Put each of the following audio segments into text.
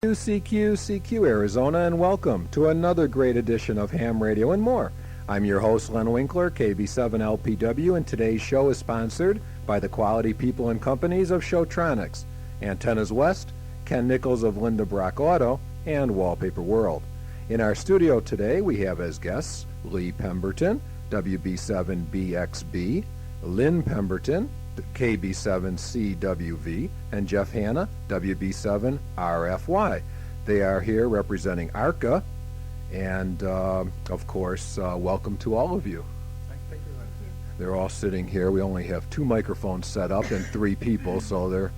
CQ, Arizona, and welcome to another great edition of Ham Radio and More. I'm your host, Len Winkler, KB7LPW, and today's show is sponsored by the quality people and companies of Showtronics, Antennas West, Ken Nichols of Linda Brock Auto, and Wallpaper World. In our studio today, we have as guests Lee Pemberton, WB7BXB, Lynn Pemberton, KB7CWV, and Jeff Hanna, WB7RFY. They are here representing ARRL, and of course, welcome to all of you. Thank you. They're all sitting here. We only have 2 microphones set up and 3 people, so they're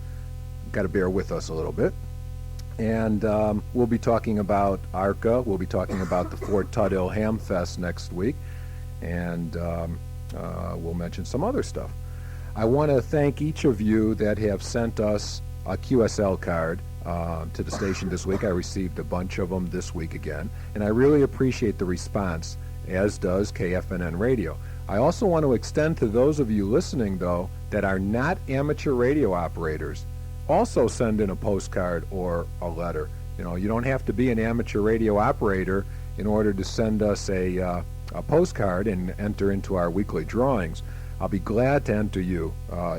got to bear with us a little bit. And we'll be talking about ARRL. We'll be talking about the Fort Tuthill Ham Fest next week, and we'll mention some other stuff. I want to thank each of you that have sent us a QSL card to the station this week. I received a bunch of them this week again, and I really appreciate the response, as does KFNN Radio. I also want to extend to those of you listening, though, that are not amateur radio operators, also send in a postcard or a letter. You know, you don't have to be an amateur radio operator in order to send us a postcard and enter into our weekly drawings. I'll be glad to enter you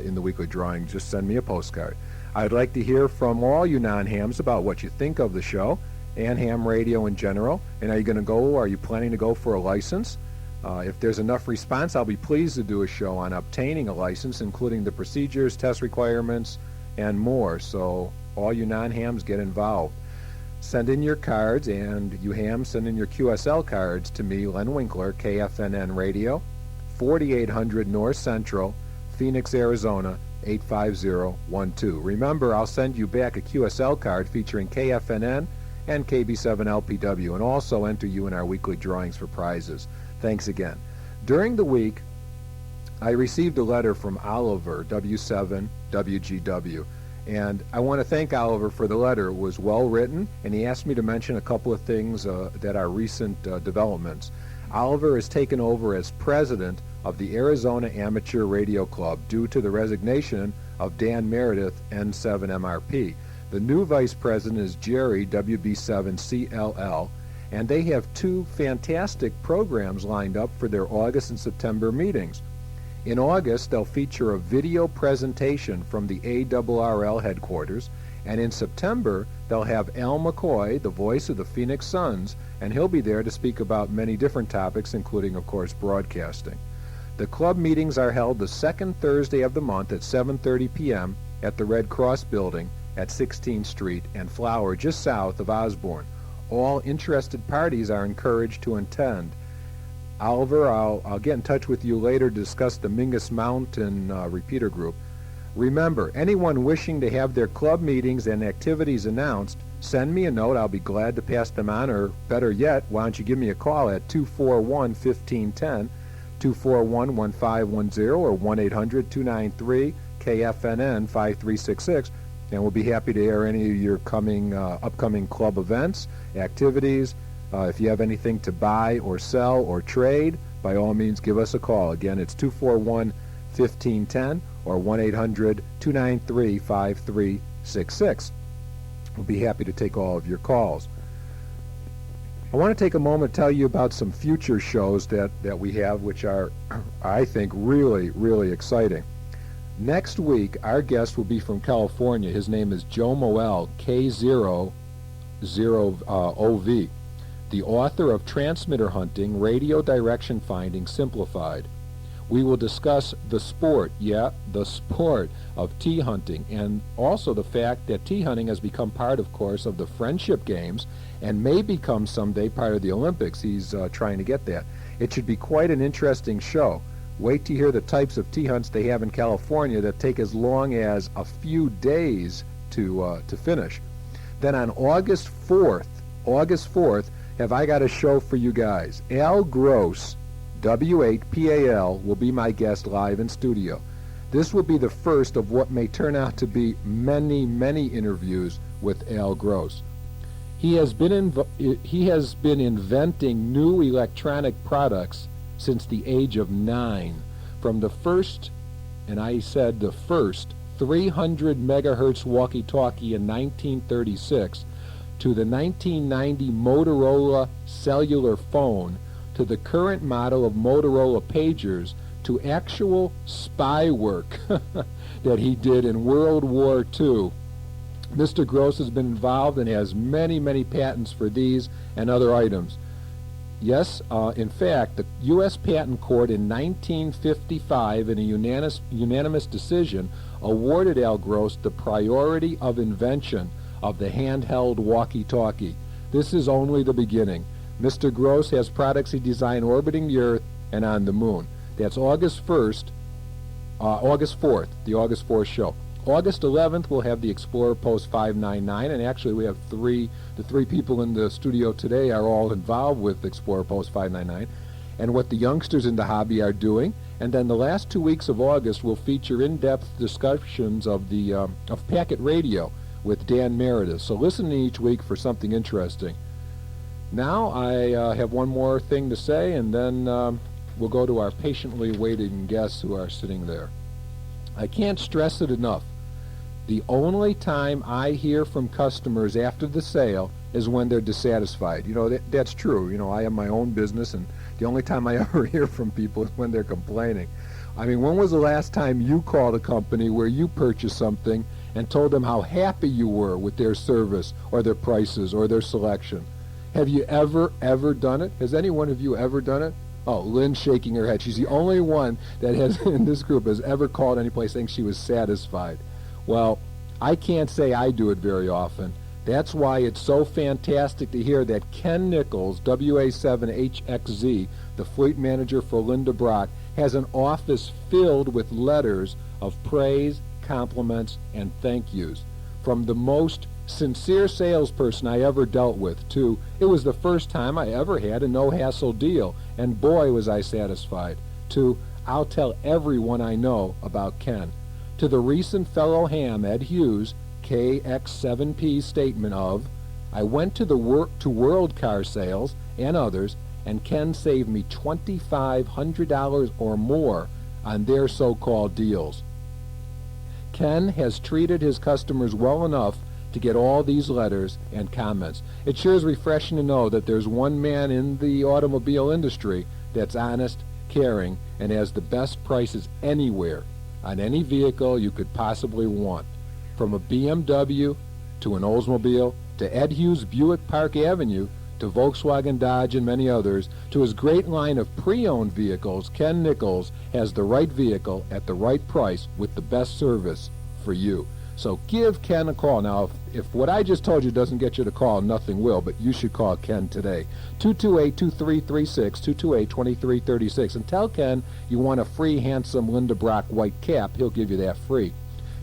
in the weekly drawing. Just send me a postcard. I'd like to hear from all you non-hams about what you think of the show and ham radio in general. And are you going to go, are you planning to go for a license? If there's enough response, I'll be pleased to do a show on obtaining a license, including the procedures, test requirements, and more. So all you non-hams, get involved. Send in your cards, and you hams, send in your QSL cards to me, Len Winkler, KFNN Radio, 4800 North Central, Phoenix, Arizona, 85012. Remember, I'll send you back a QSL card featuring KFNN and KB7LPW, and also enter you in our weekly drawings for prizes. Thanks again. During the week, I received a letter from Oliver, W7WGW, and I want to thank Oliver for the letter. It was well written, and he asked me to mention a couple of things that are recent developments. Oliver has taken over as president of the Arizona Amateur Radio Club due to the resignation of Dan Meredith, N7MRP. The new vice president is Jerry, WB7CLL, and they have 2 fantastic programs lined up for their August and September meetings. In August, they'll feature a video presentation from the ARRL headquarters, and in September, they'll have Al McCoy, the voice of the Phoenix Suns, and he'll be there to speak about many different topics, including, of course, broadcasting. The club meetings are held the second Thursday of the month at 7:30 p.m. at the Red Cross Building at 16th Street and Flower, just south of Osborne. All interested parties are encouraged to attend. Oliver, I'll get in touch with you later to discuss the Mingus Mountain repeater group. Remember, anyone wishing to have their club meetings and activities announced, send me a note. I'll be glad to pass them on, or better yet, why don't you give me a call at 241-1510, 241-1510, or 1-800-293-KFNN 5366, and we'll be happy to air any of your upcoming club events, activities. If you have anything to buy or sell or trade, by all means give us a call. Again, it's 241-1510 or 1-800-293-5366. We'll be happy to take all of your calls. I want to take a moment to tell you about some future shows that we have, which are, I think, really, really exciting. Next week, our guest will be from California. His name is Joe Moel, K00OV. The author of Transmitter Hunting, Radio Direction Finding Simplified. We will discuss the sport, the sport of tea hunting, and also the fact that tea hunting has become part, of course, of the friendship games and may become someday part of the Olympics. He's trying to get that. It should be quite an interesting show. Wait to hear the types of tea hunts they have in California that take as long as a few days to finish. Then on August 4th, have I got a show for you guys. Al Gross, W8PAL, will be my guest live in studio. This will be the first of what may turn out to be many, many interviews with Al Gross. He has been inventing new electronic products since the age of 9. From the first, and I said the first, 300 megahertz walkie-talkie in 1936 to the 1990 Motorola cellular phone, to the current model of Motorola pagers, to actual spy work that he did in World War II. Mr. Gross has been involved and has many, many patents for these and other items. Yes, in fact, the U.S. Patent Court in 1955, in a unanimous decision, awarded Al Gross the priority of invention of the handheld walkie-talkie. This is only the beginning. Mr. Gross has products he designed orbiting the Earth and on the Moon. That's August 4th, the August 4th show. August 11th, we'll have the Explorer Post 599, and actually we have the three people in the studio today are all involved with Explorer Post 599, and what the youngsters in the hobby are doing. And then the last 2 weeks of August will feature in-depth discussions of packet radio with Dan Meredith. So listen each week for something interesting. Now I have one more thing to say, and then we'll go to our patiently waiting guests who are sitting there. I can't stress it enough. The only time I hear from customers after the sale is when they're dissatisfied. You know, that's true. You know, I have my own business, and the only time I ever hear from people is when they're complaining. I mean, when was the last time you called a company where you purchased something and told them how happy you were with their service or their prices or their selection? Have you ever done it? Has any one of you ever done it? Oh, Lynn's shaking her head. She's the only one that has in this group has ever called any place saying she was satisfied. Well, I can't say I do it very often. That's why it's so fantastic to hear that Ken Nichols, WA7HXZ, the fleet manager for Linda Brock, has an office filled with letters of praise, compliments, and thank yous. From the most sincere salesperson I ever dealt with to, it was the first time I ever had a no-hassle deal, and boy was I satisfied, to, I'll tell everyone I know about Ken, to the recent fellow ham Ed Hughes, KX7P statement of, I went to World Car Sales and others, and Ken saved me $2,500 or more on their so-called deals. Ken has treated his customers well enough to get all these letters and comments. It sure is refreshing to know that there's one man in the automobile industry that's honest, caring, and has the best prices anywhere on any vehicle you could possibly want. From a BMW to an Oldsmobile to Ed Hughes Buick Park Avenue to Volkswagen, Dodge, and many others, to his great line of pre-owned vehicles, Ken Nichols has the right vehicle at the right price with the best service for you. So give Ken a call. Now, if what I just told you doesn't get you to call, nothing will, but you should call Ken today. 228-2336, 228-2336, and tell Ken you want a free, handsome Linda Brock white cap. He'll give you that free.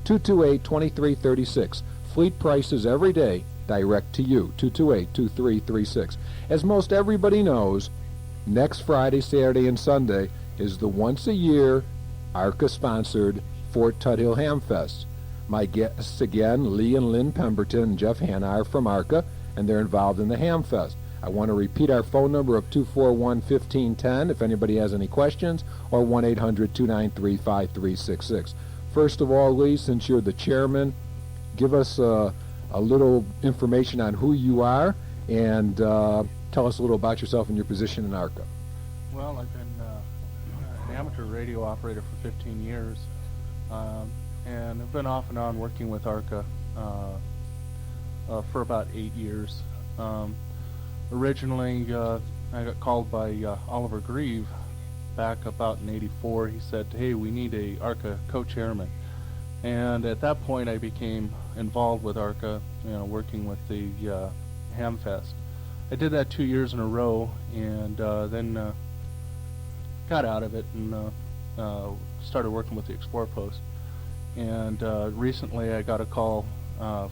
228-2336. Fleet prices every day, direct to you. 228-2336. As most everybody knows, next Friday, Saturday, and Sunday is the once-a-year ARRL-sponsored Fort Tuthill Ham Fest. My guests again, Lee and Lynn Pemberton and Jeff Hanna, are from ARRL, and they're involved in the Ham Fest. I want to repeat our phone number of 241-1510 if anybody has any questions, or 1-800-293-5366. First of all, Lee, since you're the chairman, give us a little information on who you are, and tell us a little about yourself and your position in ARRL. Well, I've been an amateur radio operator for 15 years. And I've been off and on working with ARRL for about 8 years. Originally, I got called by Oliver Grieve back about in '84. He said, hey, we need a ARRL co-chairman. And at that point, I became involved with ARRL, working with the Hamfest. I did that 2 years in a row, and then got out of it and started working with the Explorer Post. And recently I got a call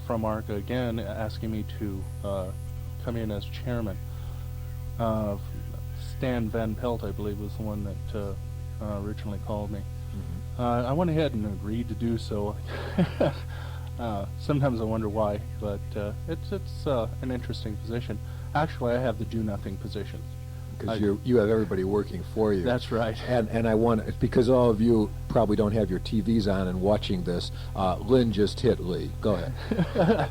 from ARRL again asking me to come in as chairman. Stan Van Pelt, I believe, was the one that originally called me. Mm-hmm. I went ahead and agreed to do so. Sometimes I wonder why, but it's an interesting position. Actually, I have the do-nothing position. because you have everybody working for you. That's right. And I want, because all of you probably don't have your TVs on and watching this, Lynn just hit Lee. Go ahead.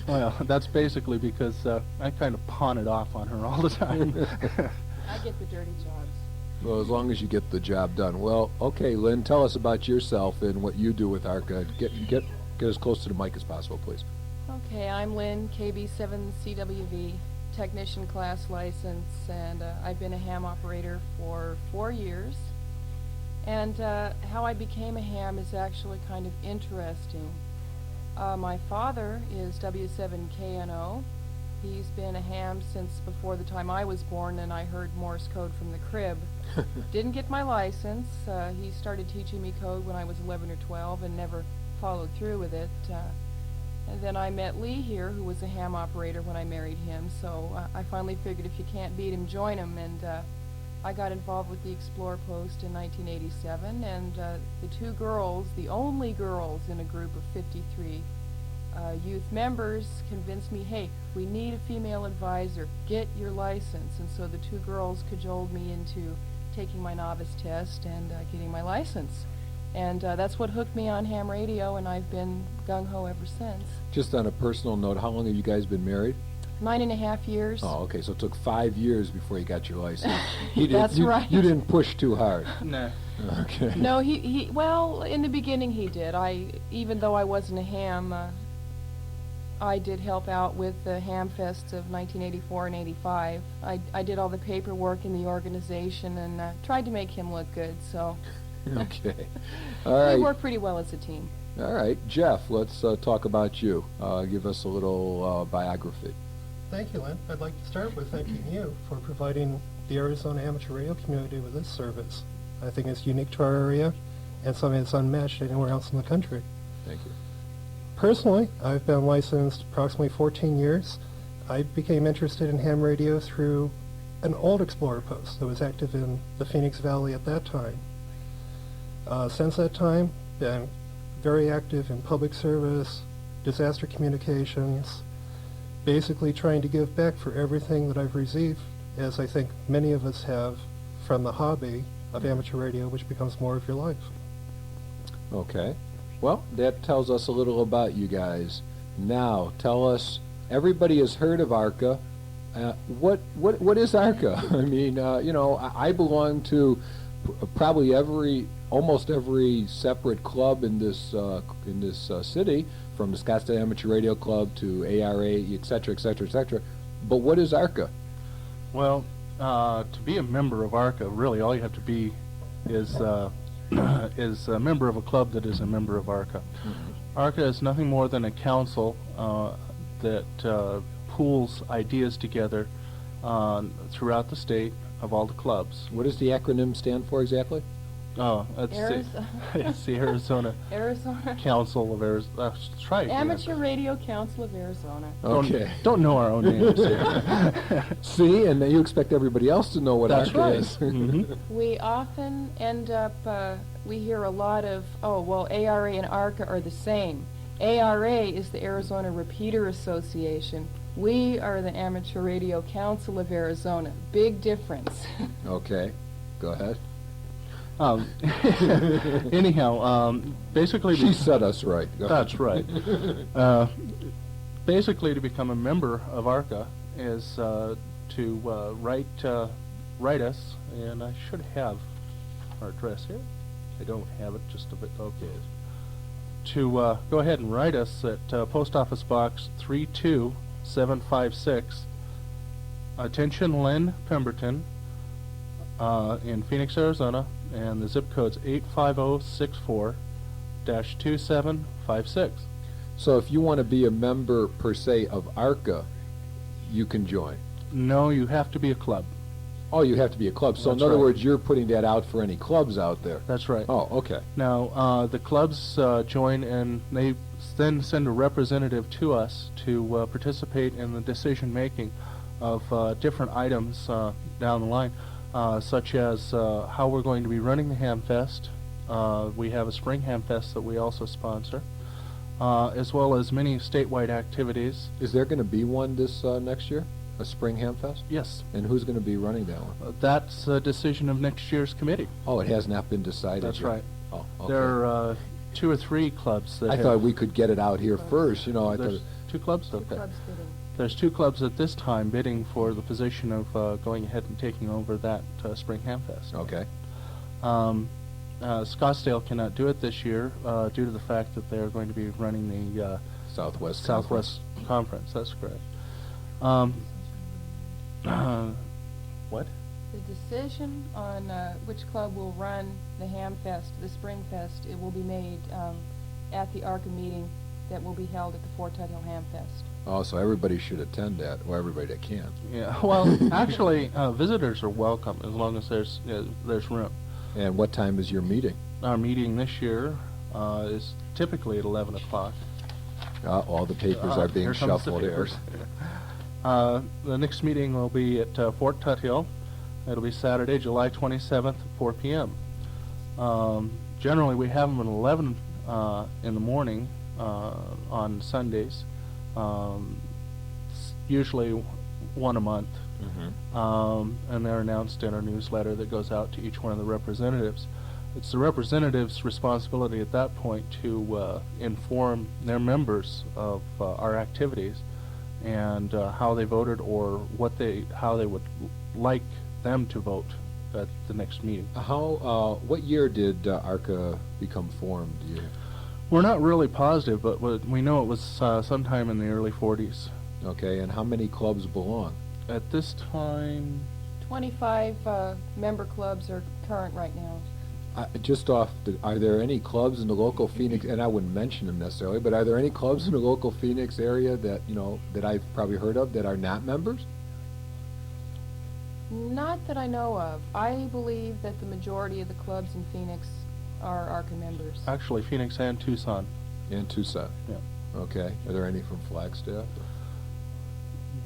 Well, that's basically because I kind of pawn it off on her all the time. I get the dirty jobs. Well, as long as you get the job done. Well, okay, Lynn, tell us about yourself and what you do with ARRL. Get as close to the mic as possible, please. Okay, I'm Lynn, KB7CWV, technician class license, and I've been a ham operator for 4 years. And how I became a ham is actually kind of interesting. My father is W7KNO. He's been a ham since before the time I was born, and I heard Morse Code from the crib. Didn't get my license. He started teaching me code when I was 11 or 12 and never followed through with it. And then I met Lee here, who was a ham operator when I married him, so I finally figured if you can't beat him, join him, and I got involved with the Explorer Post in 1987, and the two girls, the only girls in a group of 53 youth members, convinced me, hey, we need a female advisor, get your license. And so the two girls cajoled me into taking my novice test and getting my license. And that's what hooked me on ham radio, and I've been gung-ho ever since. Just on a personal note, how long have you guys been married? 9.5 years. Oh, okay, so it took 5 years before you got your license. That's right. You didn't push too hard. No. Okay. No, well, in the beginning he did. Even though I wasn't a ham, I did help out with the ham fests of 1984 and 85. I did all the paperwork in the organization and tried to make him look good, so. Okay. All right. We work pretty well as a team. All right. Jeff, let's talk about you. Give us a little biography. Thank you, Len. I'd like to start with thanking you for providing the Arizona amateur radio community with this service. I think it's unique to our area and something that's unmatched anywhere else in the country. Thank you. Personally, I've been licensed approximately 14 years. I became interested in ham radio through an old Explorer post that was active in the Phoenix Valley at that time. Since that time, been very active in public service, disaster communications, basically trying to give back for everything that I've received, as I think many of us have from the hobby of amateur radio, which becomes more of your life. Okay. Well, that tells us a little about you guys. Now, tell us, everybody has heard of ARRL. What is ARRL? I mean, you know, I belong to probably almost every separate club in this city, from the Scottsdale Amateur Radio Club to ARRL, et cetera, et cetera, et cetera. But what is ARRL? Well, to be a member of ARRL, really all you have to be is a member of a club that is a member of ARRL. Mm-hmm. ARRL is nothing more than a council that pools ideas together throughout the state of all the clubs. What does the acronym stand for exactly? Oh, it's the Arizona Arizona Council of Arizona. Try it. Amateur Radio Council of Arizona. Okay. Don't know our own names here. See, and you expect everybody else to know what That's ARRL right. is. Mm-hmm. We often end up, we hear a lot of, oh, well, ARRA and ARRL are the same. ARRA is the Arizona Repeater Association. We are the Amateur Radio Council of Arizona. Big difference. Okay. Go ahead. Anyhow, basically... She set us right. Go ahead. That's right. Basically, to become a member of ARRL is to write us, and I should have our address here. I don't have it, just a bit. Okay. To go ahead and write us at Post Office Box 32756. Attention, Len Pemberton, in Phoenix, Arizona, and the zip code's 85064-2756. So if you want to be a member, per se, of ARRL, you can join. No, you have to be a club. Oh, you have to be a club. So That's in other right. words, you're putting that out for any clubs out there. That's right. Oh, okay. Now, the clubs join, and they then send a representative to us to participate in the decision-making of different items down the line, such as how we're going to be running the Ham Fest. We have a Spring Ham Fest that we also sponsor, as well as many statewide activities. Is there going to be one this next year? A spring Hamfest? Yes. And who's going to be running that one? That's a decision of next year's committee. Oh, it has not been decided That's yet. right. Oh, okay. There are 2 or 3 clubs that I have... thought we could get it out here first, you know, I There's thought... 2 clubs? Two Okay. clubs bidding. There's 2 clubs at this time bidding for the position of going ahead and taking over that Spring Hamfest. Okay. Scottsdale cannot do it this year due to the fact that they're going to be running the Southwest Southwest Conference. That's correct. What? The decision on which club will run the Ham Fest, the Spring Fest, it will be made at the ARCA meeting that will be held at the Fort Tuthill Ham Fest. Oh, so everybody should attend that, or everybody that can. Yeah. Well, actually, visitors are welcome as long as there's room. And what time is your meeting? Our meeting this year is typically at 11 o'clock. All the papers are being Here comes the shuffled here. papers. The next meeting will be at Fort Tuthill. It'll be Saturday, July 27th at 4 p.m. Generally, we have them at 11 in the morning on Sundays, usually one a month. And they're announced in our newsletter that goes out to each one of the representatives. It's the representatives' responsibility at that point to inform their members of our activities and how they voted or how they would like them to vote at the next meeting. What year did ARCA become formed? We're not really positive, but we know it was sometime in the early 40s. Okay, and how many clubs belong? At this time, 25 member clubs are current right now. Are there any clubs in the local Phoenix, and I wouldn't mention them necessarily, but are there any clubs in the local Phoenix area that, that I've probably heard of that are not members? Not that I know of. I believe that the majority of the clubs in Phoenix are ARCA members. actually Phoenix and Tucson. In Tucson? Yeah. Okay. Are there any from Flagstaff?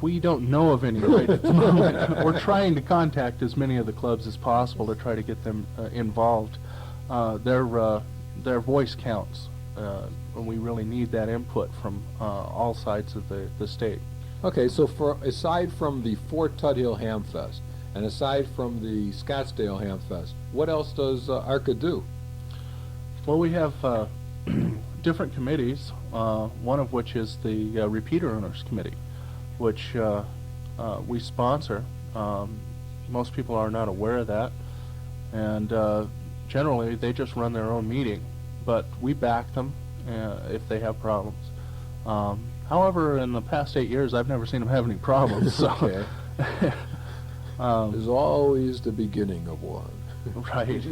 We don't know of any right at the moment. We're trying to contact as many of the clubs as possible to try to get them involved. Their voice counts, and we really need that input from all sides of the state. Okay, so aside from the Fort Tuthill Hamfest, and aside from the Scottsdale Hamfest, what else does ARCA do? Well, we have different committees, one of which is the Repeater Owners Committee, which we sponsor. Most people are not aware of that, and generally they just run their own meeting, but we back them if they have problems. However, in the past 8 years, I've never seen them have any problems. So. Okay. There's always the beginning of one. Right.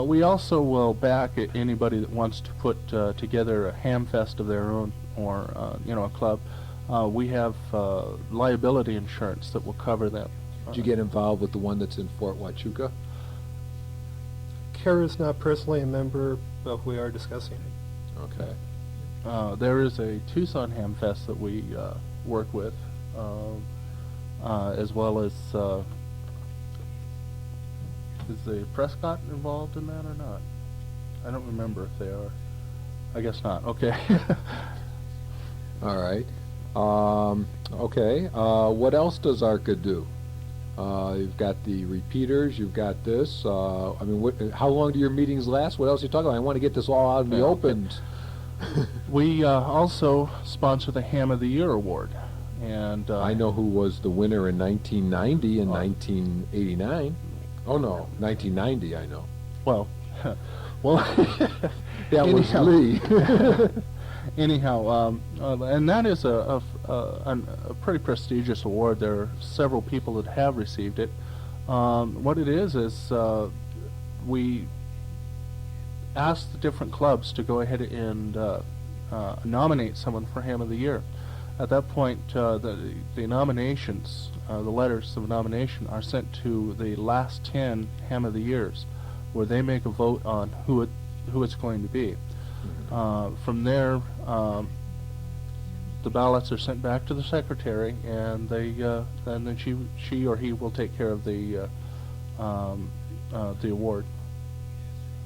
We also will back anybody that wants to put together a ham fest of their own, or a club. We have liability insurance that will cover them. Did you get involved with the one that's in Fort Huachuca? Kara's not personally a member, but we are discussing it. Okay. There is a Tucson Ham Fest that we work with, as well as, is the Prescott involved in that or not? I don't remember if they are. I guess not. Okay. All right. Okay. What else does ARCA do? You've got the repeaters. You've got this. How long do your meetings last? What else are you talking about? I want to get this all out in the open. We also sponsor the Ham of the Year Award, and I know who was the winner in 1990 and 1989. Oh no, 1990. I know. Well, That was Lee. Anyhow, and that is a pretty prestigious award. There are several people that have received it. What it is we ask the different clubs to go ahead and nominate someone for Ham of the Year. At that point, the nominations, the letters of nomination, are sent to the last 10 Ham of the Years, where they make a vote on who it's going to be. From there, the ballots are sent back to the secretary, and then she or he will take care of the award.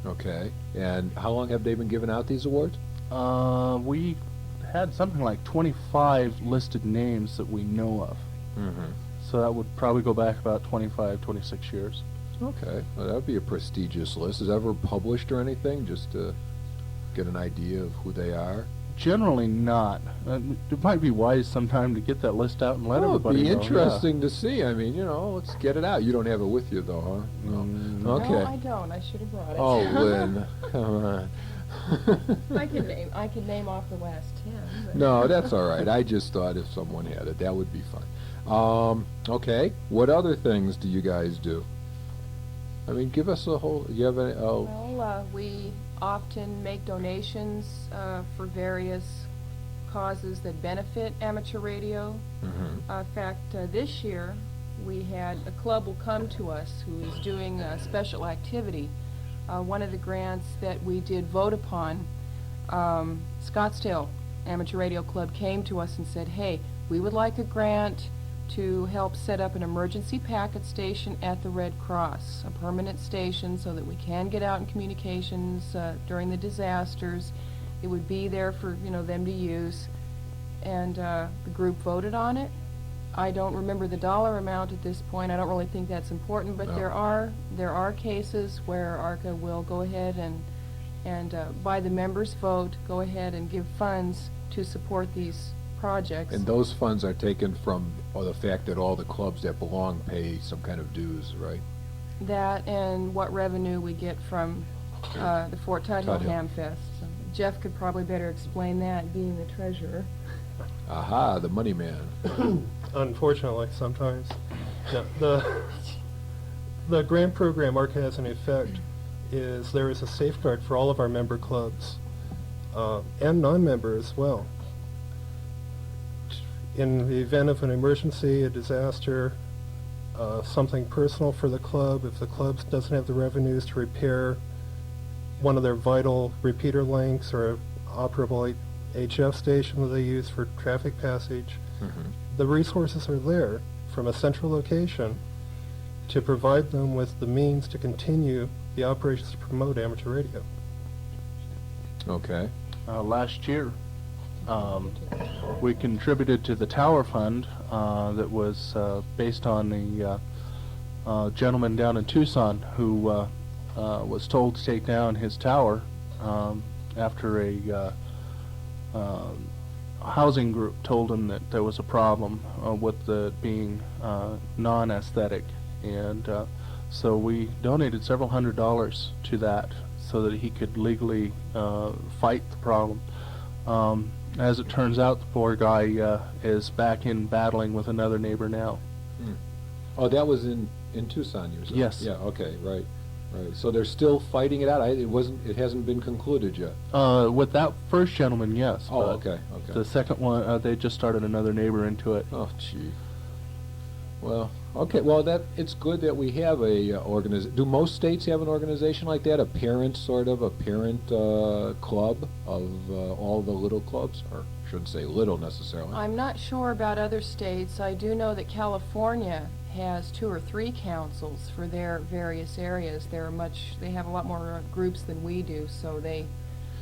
Okay. And how long have they been giving out these awards? We had something like 25 listed names that we know of. Mm-hmm. So that would probably go back about 25, 26 years. Okay, well, that would be a prestigious list. Is it ever published or anything, just to get an idea of who they are? Generally not. It might be wise sometime to get that list out and let Well, everybody it'd be know. interesting to see. I mean, let's get it out. You don't have it with you, though, huh? No. Mm. Okay. No, I don't. I should have brought it. Oh, Lynn, come on. I could name off the last 10. But No, that's all right. I just thought if someone had it, that would be fun. Okay, what other things do you guys do? I mean, give us a whole. You have any? Oh, Well, we often make donations for various causes that benefit amateur radio. mhm. In fact, this year we had a club will come to us who is doing a special activity. One of the grants that we did vote upon, Scottsdale Amateur Radio Club came to us and said, hey, we would like a grant to help set up an emergency packet station at the Red Cross, a permanent station so that we can get out in communications during the disasters. It would be there for them to use, and the group voted on it. I don't remember the dollar amount at this point. I don't really think that's important, but No. there are cases where ARRL will go ahead and by the members' vote go ahead and give funds to support these projects. And those funds are taken from the fact that all the clubs that belong pay some kind of dues, right? That and what revenue we get from the Fort Tuthill Tuthill. Ham Fest. So Jeff could probably better explain that, being the treasurer. Aha, the money man. Unfortunately, sometimes. No, the grant program ARRL has in effect is there is a safeguard for all of our member clubs and non-member as well. In the event of an emergency, a disaster, something personal for the club, if the club doesn't have the revenues to repair one of their vital repeater links or an operable HF station that they use for traffic passage, Mhm. the resources are there from a central location to provide them with the means to continue the operations to promote amateur radio. Okay. Last year, we contributed to the tower fund that was based on the gentleman down in Tucson who was told to take down his tower after a housing group told him that there was a problem with the being non-aesthetic, and so we donated several $100s to that so that he could legally fight the problem. As it turns out, the poor guy is back in battling with another neighbor now. Oh, that was in Tucson, you said? Yes. Yeah. Okay. Right. Right. So they're still fighting it out. It hasn't been concluded yet. With that first gentleman, yes. Oh, but okay. Okay. The second one, they just started another neighbor into it. Oh, gee. Well, okay. Well, it's good that we have a organization. Do most states have an organization like that? A parent club of all the little clubs, or I shouldn't say little necessarily. I'm not sure about other states. I do know that California has 2 or 3 councils for their various areas. They have a lot more groups than we do, so they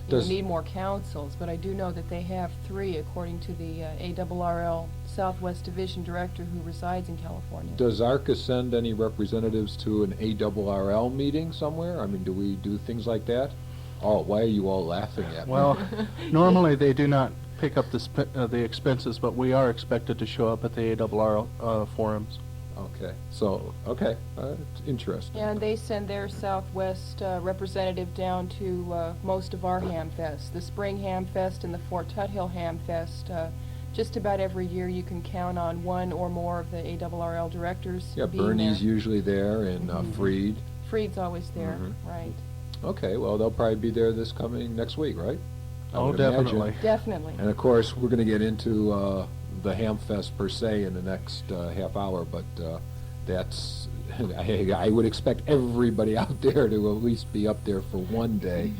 need more councils. But I do know that they have 3, according to the ARRL Southwest Division Director who resides in California. Does ARCA send any representatives to an ARRL meeting somewhere? I mean, do we do things like that? Oh, why are you all laughing at me? Well, normally they do not pick up the expenses, but we are expected to show up at the ARRL forums. Okay. So, okay. It's interesting. And they send their Southwest representative down to most of our Ham Fest, the Spring Ham Fest and the Fort Tuthill Ham Fest. Just about every year you can count on one or more of the ARRL directors Yeah, being Bernie's there. usually there, and Freed. Freed's always there, Mhm. right. Okay, well, they'll probably be there this coming next week, right? I Oh, would imagine. definitely. Definitely. And of course, we're going to get into the Ham Fest per se in the next half hour, but that's, I would expect everybody out there to at least be up there for one day.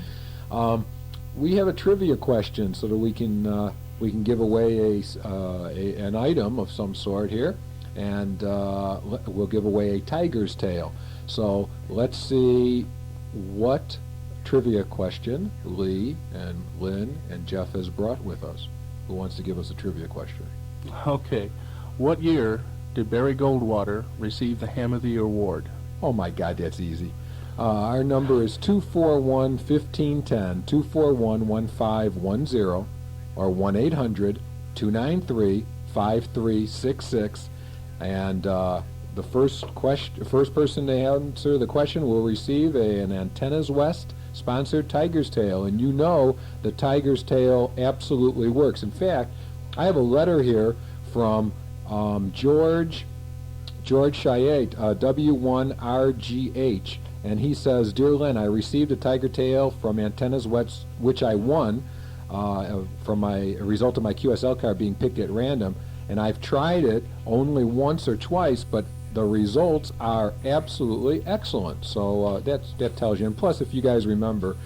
We have a trivia question so that we can give away an item of some sort here, and we'll give away a tiger's tail. So let's see what trivia question Lee and Lynn and Jeff has brought with us. who wants to give us a trivia question. Okay. What year did Barry Goldwater receive the Ham of the Year award? Oh my God, that's easy. Our number is 241-1510, 241-1510, or 1-800-293-5366. And the first person to answer the question will receive an Antennas West sponsored Tiger's Tail. And you know the Tiger's Tail absolutely works. In fact, I have a letter here from George Chayet, W1RGH, and he says, "Dear Len, I received a Tiger Tail from Antennas West, which I won from a result of my QSL card being picked at random, and I've tried it only once or twice, but the results are absolutely excellent." So that tells you. And plus, if you guys remember,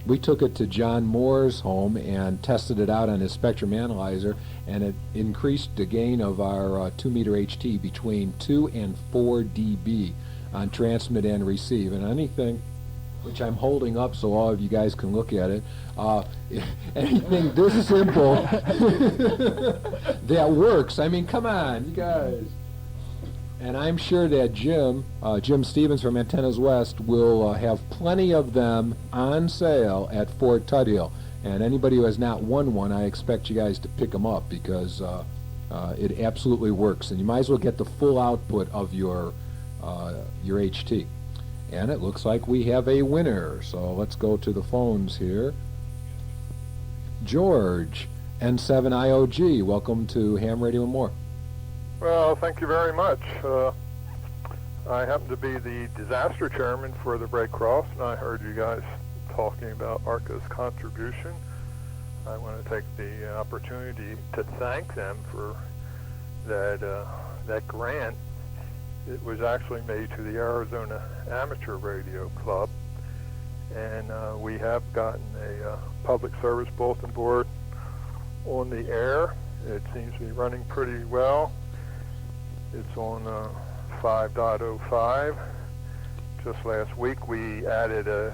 we took it to John Moore's home and tested it out on his spectrum analyzer, and it increased the gain of our 2-meter HT between 2 and 4 dB on transmit and receive. And anything, which I'm holding up so all of you guys can look at it, anything this simple that works. I mean, come on, you guys. And I'm sure that Jim Stevens from Antennas West will have plenty of them on sale at Fort Tuthill. And anybody who has not won one, I expect you guys to pick them up, because it absolutely works. And you might as well get the full output of your HT. And it looks like we have a winner. So let's go to the phones here. George, N7IOG, welcome to Ham Radio and More. Well, thank you very much. I happen to be the disaster chairman for the Red Cross, and I heard you guys talking about ARRL's contribution. I want to take the opportunity to thank them for that grant. It was actually made to the Arizona Amateur Radio Club, and we have gotten a public service bulletin board on the air. It seems to be running pretty well. It's on 5.05. Just last week we added a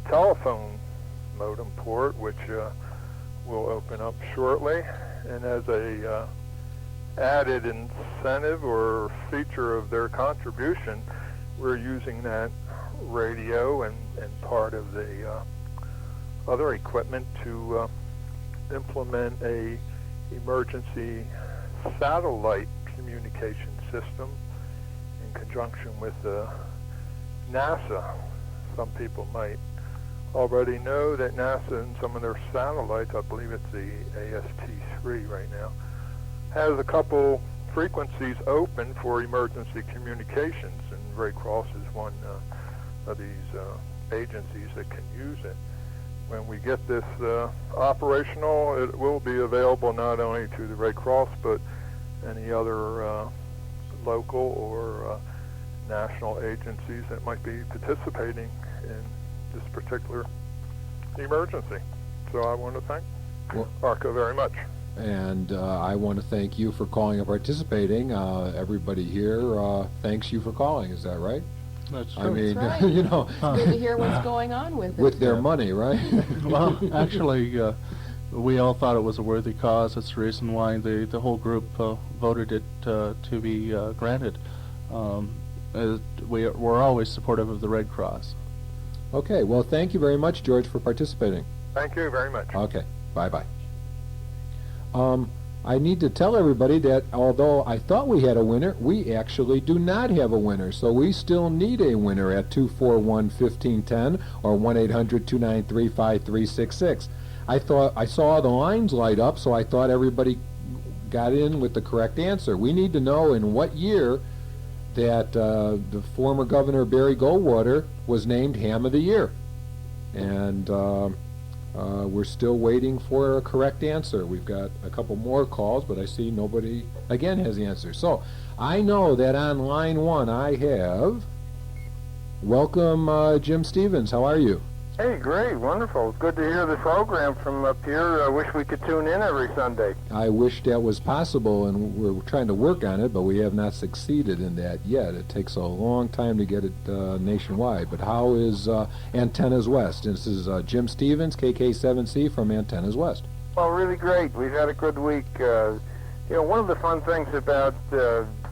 telephone modem port, which will open up shortly. And as a added incentive or feature of their contribution, we're using that radio and part of the other equipment to implement a emergency satellite communication system in conjunction with NASA. Some people might already know that NASA and some of their satellites, I believe it's the AST-3 right now, has a couple frequencies open for emergency communications, and Red Cross is one of these agencies that can use it. When we get this operational, it will be available not only to the Red Cross, but any other local or national agencies that might be participating in this particular emergency. So I want to thank ARRL very much. And I want to thank you for calling and participating. Everybody here thanks you for calling. Is that right? That's true. I mean, That's right. you know, It's good to hear what's going on with it. with their money, right? Well, actually, we all thought it was a worthy cause. That's the reason why the whole group voted it to be granted. We're always supportive of the Red Cross. Okay, well, thank you very much, George, for participating. Thank you very much. Okay, bye-bye. I need to tell everybody that although I thought we had a winner, we actually do not have a winner. So we still need a winner at 241-1510 or 1-800-293-5366. I saw the lines light up, so I thought everybody got in with the correct answer. We need to know in what year that the former Governor Barry Goldwater was named Ham of the Year. And we're still waiting for a correct answer. We've got a couple more calls, but I see nobody, again, has the answer. So I know that on line one I have, welcome Jim Stevens. How are you? Hey, great, wonderful. It's good to hear the program from up here. I wish we could tune in every Sunday. I wish that was possible, and we're trying to work on it, but we have not succeeded in that yet. It takes a long time to get it nationwide. But how is Antennas West? This is Jim Stevens, KK7C from Antennas West. Well, really great. We've had a good week. One of the fun things about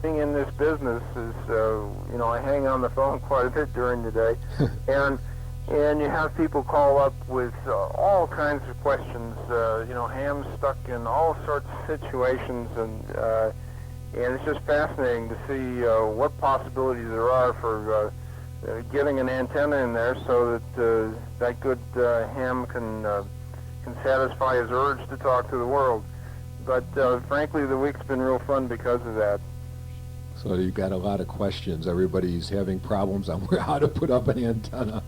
being in this business is, I hang on the phone quite a bit during the day, and you have people call up with all kinds of questions. Ham's stuck in all sorts of situations, and it's just fascinating to see what possibilities there are for getting an antenna in there so that that good ham can satisfy his urge to talk to the world. But frankly, the week's been real fun because of that. So you've got a lot of questions. Everybody's having problems on how to put up an antenna.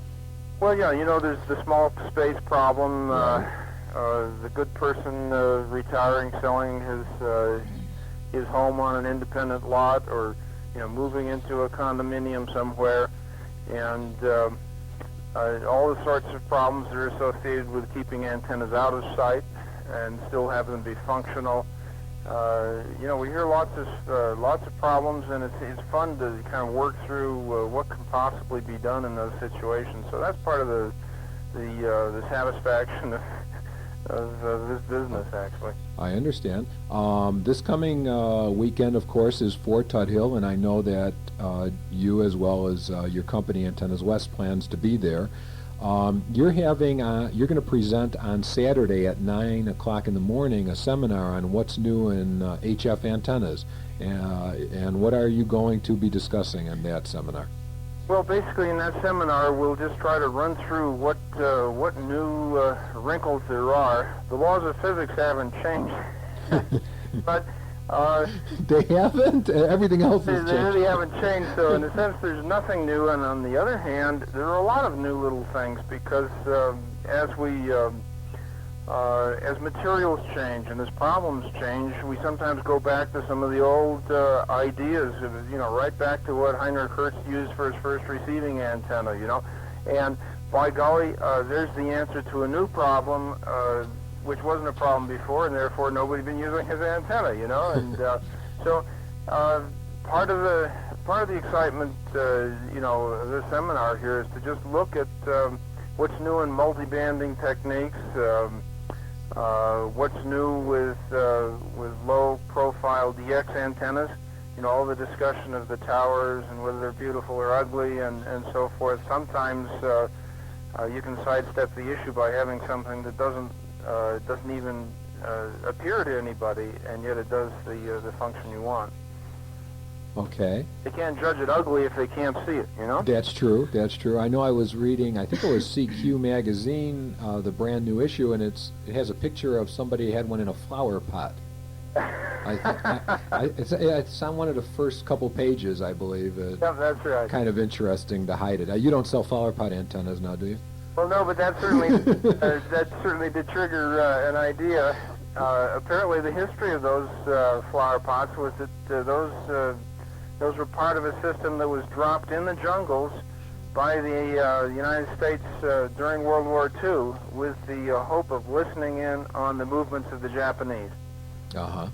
Well, yeah, there's the small space problem, the good person retiring, selling his home on an independent lot, or moving into a condominium somewhere, and all the sorts of problems that are associated with keeping antennas out of sight and still have them be functional. We hear lots of problems, and it's fun to kind of work through what can possibly be done in those situations. So that's part of the satisfaction of this business, actually. I understand. This coming weekend, of course, is Fort Tuthill, and I know that you, as well as your company, Antennas West, plans to be there. You're going to present on Saturday at 9 o'clock in the morning a seminar on what's new in HF antennas, and what are you going to be discussing in that seminar? Well, basically, in that seminar, we'll just try to run through what new wrinkles there are. The laws of physics haven't changed, but they haven't. Everything else has changed. They really haven't changed. So, in a sense, there's nothing new. And on the other hand, there are a lot of new little things because as materials change and as problems change, we sometimes go back to some of the old ideas, right back to what Heinrich Hertz used for his first receiving antenna, And by golly, there's the answer to a new problem, which wasn't a problem before, and therefore nobody been using his antenna, And so part of the excitement, of this seminar here is to just look at what's new in multi-banding techniques. What's new with low-profile DX antennas? All the discussion of the towers and whether they're beautiful or ugly and so forth. Sometimes you can sidestep the issue by having something that doesn't even appear to anybody, and yet it does the function you want. Okay. They can't judge it ugly if they can't see it, That's true. That's true. I know I was reading, I think it was CQ magazine, the brand new issue, and it has a picture of somebody had one in a flower pot. It's on one of the first couple pages, I believe. Yeah, that's right. Kind of interesting to hide it. You don't sell flower pot antennas now, do you? Well, no, but that certainly did trigger an idea. Apparently, the history of those flower pots was that those were part of a system that was dropped in the jungles by the United States during World War II with the hope of listening in on the movements of the Japanese. Uh-huh.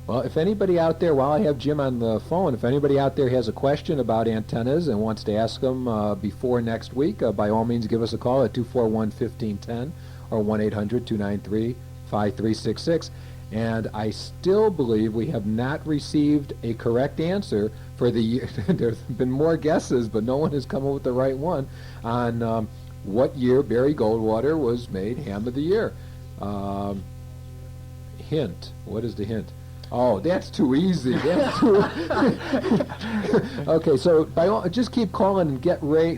Well, if anybody out there, while I have Jim on the phone, if anybody out there has a question about antennas and wants to ask them before next week, by all means give us a call at 241-1510 or 1-800-293-5366. And I still believe we have not received a correct answer for the year. There's been more guesses, but no one has come up with the right one on what year Barry Goldwater was made Ham of the Year. Hint. What is the hint? Oh, that's too easy. That's too Okay, so just keep calling and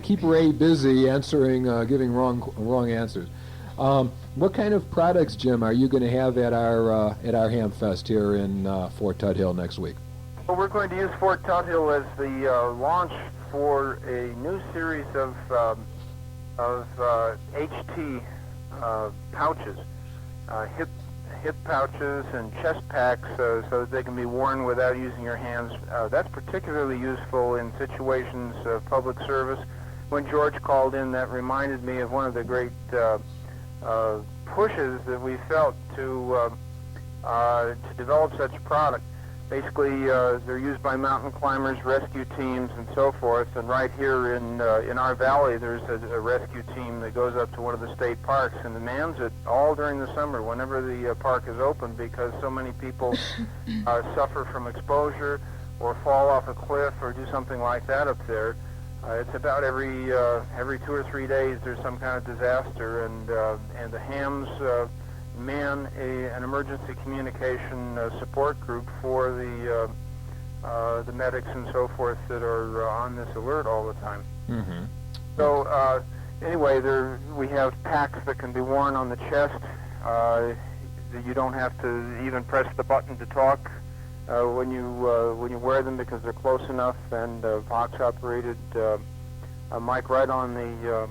keep Ray busy answering, giving wrong answers. What kind of products, Jim, are you going to have at our Ham Fest here in Fort Tuthill next week? Well, we're going to use Fort Tuthill as the launch for a new series of HT pouches, hip pouches and chest packs, so that they can be worn without using your hands. That's particularly useful in situations of public service. When George called in, that reminded me of one of the great pushes that we felt to develop such a product. basically, they're used by mountain climbers, rescue teams, and so forth. And right here in our valley, there's a rescue team that goes up to one of the state parks and demands it all during the summer, whenever the park is open, because so many people suffer from exposure or fall off a cliff or do something like that up there. It's about every 2 or 3 days there's some kind of disaster, and the hams man an emergency communication support group for the medics and so forth that are on this alert all the time. Mm-hmm. So anyway, we have packs that can be worn on the chest. That you don't have to even press the button to talk when you wear them, because they're close enough, and Vox operated a mic right on the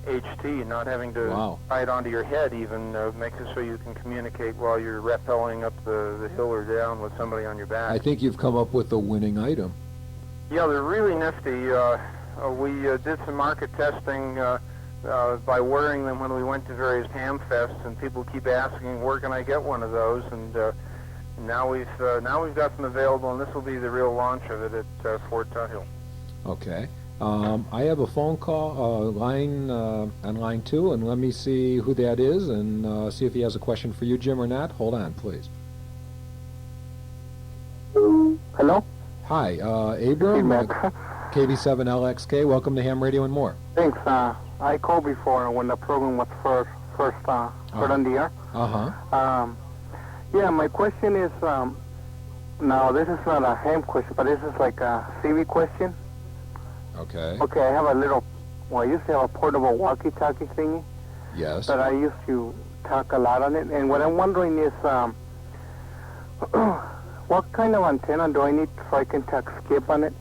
HT, not having to tie it onto your head even, makes it so you can communicate while you're rappelling up the hill or down with somebody on your back. I think you've come up with a winning item. Yeah, they're really nifty. We did some market testing by wearing them when we went to various ham fests, and people keep asking, where can I get one of those? And now we've got them available, and this will be the real launch of it at Fort Tuthill. Okay. I have a phone call on line 2, and let me see who that is and see if he has a question for you, Jim, or not. Hold on, please. Hello? Hi, Abram, KB7LXK. Welcome to Ham Radio and More. Thanks. I called before when the program was first heard on the air. Yeah, my question is, now this is not a ham question, but this is like a CV question. Okay. Okay, I have I used to have a portable walkie-talkie thingy. Yes. But I used to talk a lot on it, and what I'm wondering is, what kind of antenna do I need so I can talk skip on it?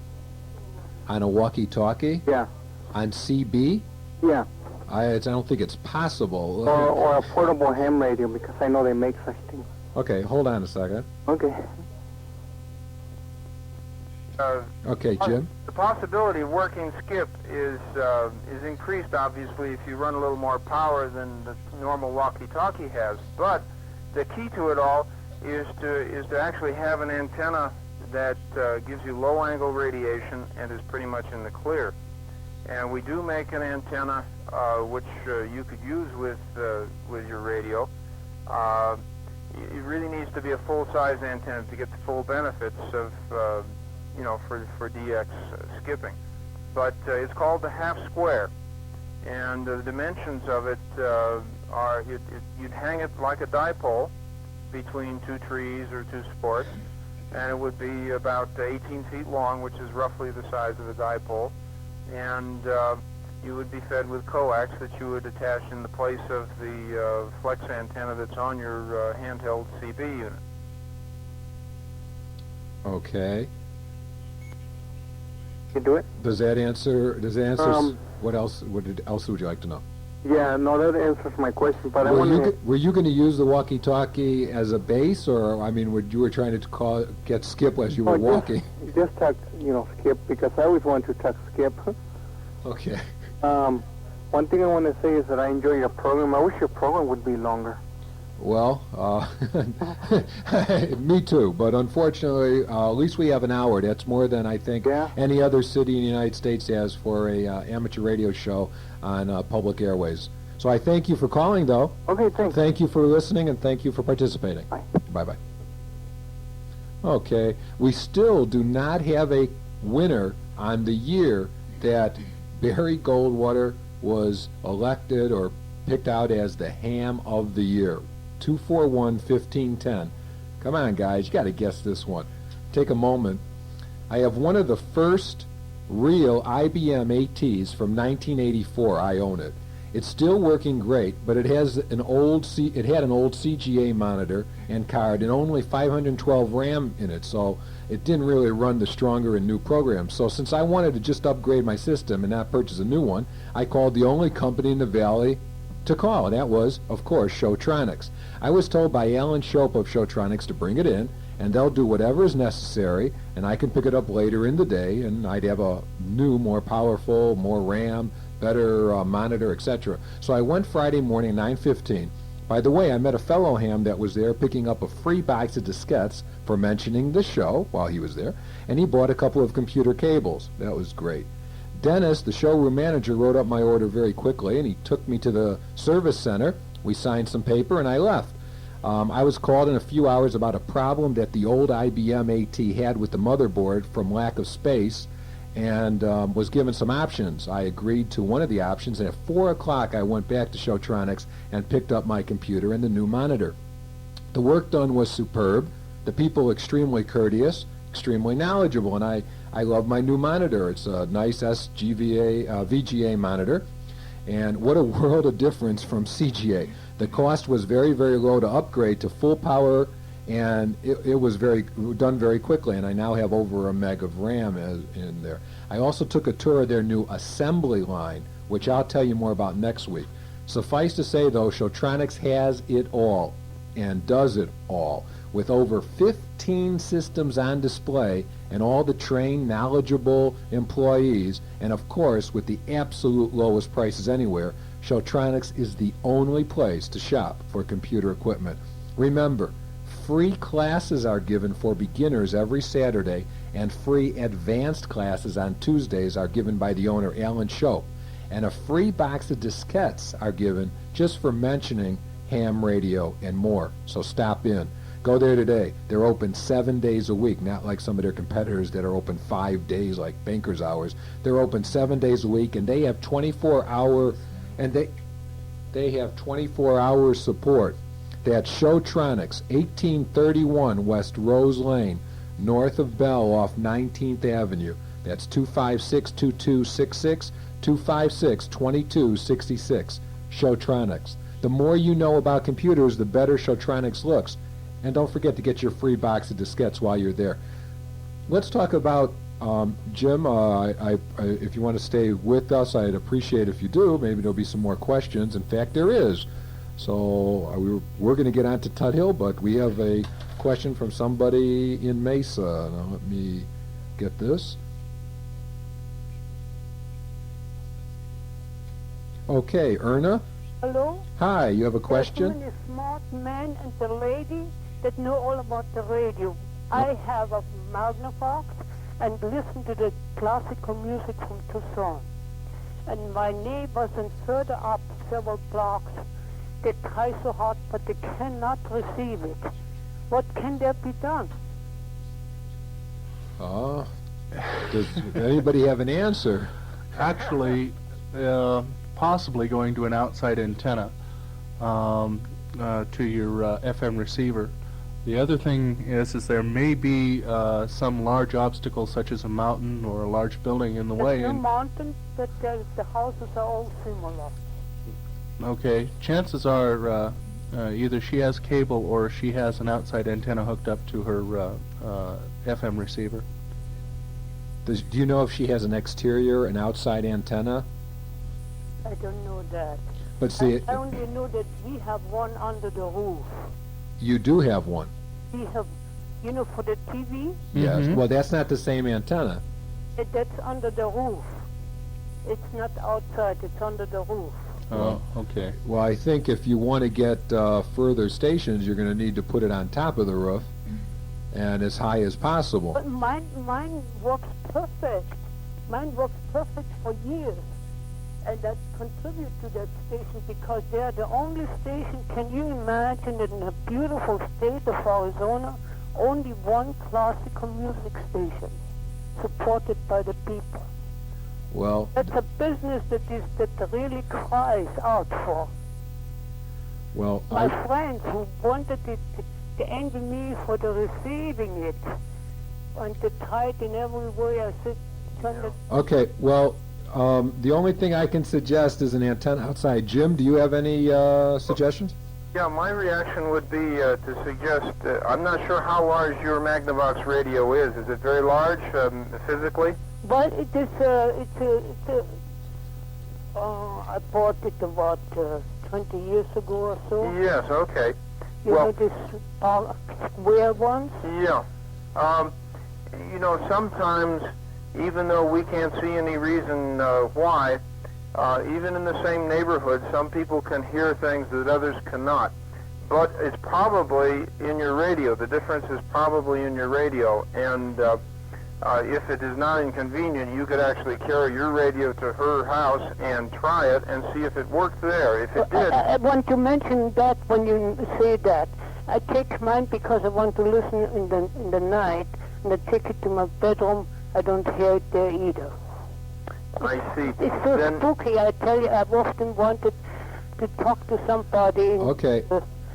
On a walkie-talkie? Yeah. On CB? Yeah. I don't think it's possible. Or a portable ham radio, because I know they make such things. Okay, hold on a second. Okay. Okay, Jim. The possibility of working skip is increased, obviously, if you run a little more power than the normal walkie-talkie has. But the key to it all is to actually have an antenna that gives you low-angle radiation and is pretty much in the clear. And we do make an antenna which you could use with your radio. It really needs to be a full-size antenna to get the full benefits of for DX skipping. But it's called the half square, and the dimensions of it are you'd hang it like a dipole between 2 trees or 2 supports, and it would be about 18 feet long, which is roughly the size of a dipole, and you would be fed with coax that you would attach in the place of the flex antenna that's on your handheld CB unit. Okay. You do it? Does that answer? What else? What else would you like to know? Yeah, no, that answers my question. But were you going to use the walkie-talkie as a base, or I mean, you were trying to get skip as you were walking? Just talk, skip, because I always want to talk skip. Okay. One thing I want to say is that I enjoy your program. I wish your program would be longer. Well, me too, but unfortunately, at least we have an hour. That's more than I think any other city in the United States has for a amateur radio show on public airways. So I thank you for calling, though. Okay, thanks. Thank you for listening, and thank you for participating. Bye. Bye-bye. Okay, we still do not have a winner on the year that Barry Goldwater was elected or picked out as the ham of the year. 241-1510. Come on, guys, you got to guess this one. Take a moment. I have one of the first real IBM ATs from 1984. I own it. It's still working great, but it has an old CGA monitor and card and only 512 RAM in it, so it didn't really run the stronger and new programs. So since I wanted to just upgrade my system and not purchase a new one, I called the only company in the Valley to call, and that was, of course, Showtronics. I was told by Alan Shope of Showtronics to bring it in, and they'll do whatever is necessary, and I can pick it up later in the day, and I'd have a new, more powerful, more RAM, better monitor, etc. So I went Friday morning, 9:15, By the way, I met a fellow ham that was there picking up a free box of diskettes for mentioning the show while he was there, and he bought a couple of computer cables. That was great. Dennis, the showroom manager, wrote up my order very quickly, and he took me to the service center. We signed some paper, and I left. I was called in a few hours about a problem that the old IBM AT had with the motherboard from lack of space, and was given some options. I agreed to one of the options, and at 4 o'clock I went back to Showtronics and picked up my computer and the new monitor. The work done was superb, the people extremely courteous, extremely knowledgeable, and I love my new monitor. It's a nice VGA monitor, and what a world of difference from CGA. The cost was very, very low to upgrade to full power, and it was done very quickly, and I now have over a meg of RAM in there. I also took a tour of their new assembly line, which I'll tell you more about next week. Suffice to say, though, Showtronics has it all, and does it all, with over 15 systems on display and all the trained, knowledgeable employees, and of course, with the absolute lowest prices anywhere. Showtronics is the only place to shop for computer equipment. Remember, free classes are given for beginners every Saturday, and free advanced classes on Tuesdays are given by the owner, Alan Shope. And a free box of diskettes are given just for mentioning ham radio and more. So stop in. Go there today. They're open 7 days a week, not like some of their competitors that are open 5 days like Banker's Hours. They're open 7 days a week, and they have 24-hour support. That's Showtronics, 1831 West Rose Lane, north of Bell off 19th Avenue. That's 256-2266, 256-2266. Showtronics. The more you know about computers, the better Showtronics looks. And don't forget to get your free box of diskettes while you're there. Let's talk about, Jim, if you want to stay with us, I'd appreciate if you do. Maybe there'll be some more questions. In fact, there is. So we're going to get on to Tut Hill, but we have a question from somebody in Mesa. Now let me get this. Okay, Erna? Hello? Hi, you have a question? There's a smart man and a lady that know all about the radio. I have a Magnavox and listen to the classical music from Tucson. And my neighbors and further up several blocks, they try so hard, but they cannot receive it. What can there be done? Does anybody have an answer? Actually, possibly going to an outside antenna to your FM receiver. The other thing is there may be some large obstacle, such as a mountain or a large building in the way. There's no mountain, but the houses are all similar. Okay, chances are either she has cable or she has an outside antenna hooked up to her FM receiver. Do you know if she has an exterior, an outside antenna? I don't know that. But see, I only know that we have one under the roof. You do have one. We have, for the TV, Yes. Well, that's not the same antenna. That's under the roof. It's not outside, it's under the roof. Oh, okay. Well, I think if you want to get further stations, you're going to need to put it on top of the roof and as high as possible. But mine works perfect. Mine works perfect for years. And that contribute to that station because they're the only station. Can you imagine that in a beautiful state of Arizona, only one classical music station supported by the people? Well, that's a business that really cries out for. Well, my friends who wanted it to envy me for the receiving it and to try it in every way, I said, okay, well, the only thing I can suggest is an antenna outside. Jim, do you have any suggestions? Yeah, my reaction would be to suggest, I'm not sure how large your Magnavox radio is. Is it very large physically? Well, it is, I bought it about 20 years ago or so. Yes, okay. You know these square ones? Yeah. Sometimes, even though we can't see any reason why, even in the same neighborhood, some people can hear things that others cannot. But it's probably in your radio. The difference is probably in your radio. And if it is not inconvenient, you could actually carry your radio to her house and try it and see if it worked there. If it did... I want to mention that when you say that. I take mine because I want to listen in the night, and I take it to my bedroom. I don't hear it there either. I see. It's so spooky, I tell you. I've often wanted to talk to somebody. Okay.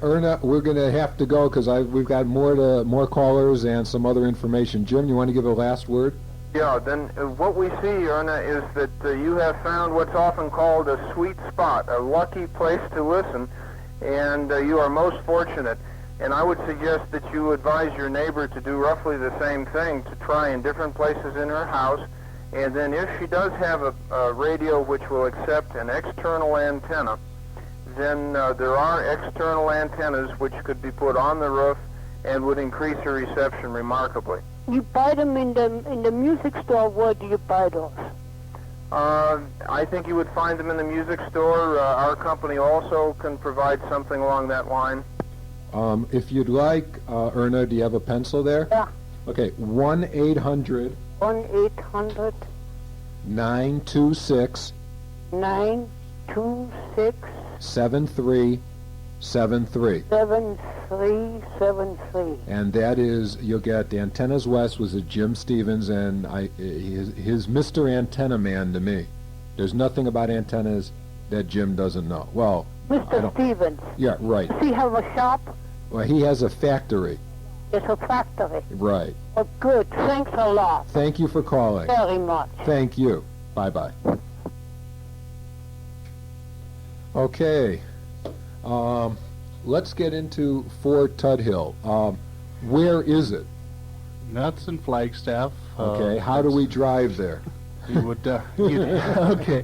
Erna, we're going to have to go because we've got more callers and some other information. Jim, you want to give a last word? Yeah, then what we see, Erna, is that you have found what's often called a sweet spot, a lucky place to listen, and you are most fortunate. And I would suggest that you advise your neighbor to do roughly the same thing, to try in different places in her house. And then if she does have a radio which will accept an external antenna, then there are external antennas which could be put on the roof and would increase her reception remarkably. You buy them in the music store. Where do you buy those? I think you would find them in the music store. Our company also can provide something along that line. If you'd like, Erna, do you have a pencil there? Yeah. Okay, 1-800 1-800 926 926 7373. 7373. And that is, you'll get Antennas West was a Jim Stevens, and his Mr. Antenna Man to me. There's nothing about antennas that Jim doesn't know. Well, Mr. Stevens. Yeah, right. Does he have a shop? Well, he has a factory. It's a factory. Right. Oh, good. Thanks a lot. Thank you for calling. Very much. Thank you. Bye-bye. Okay. Let's get into Fort Tuthill. Where is it? That's in Flagstaff. Okay. How do we drive there? You would, okay.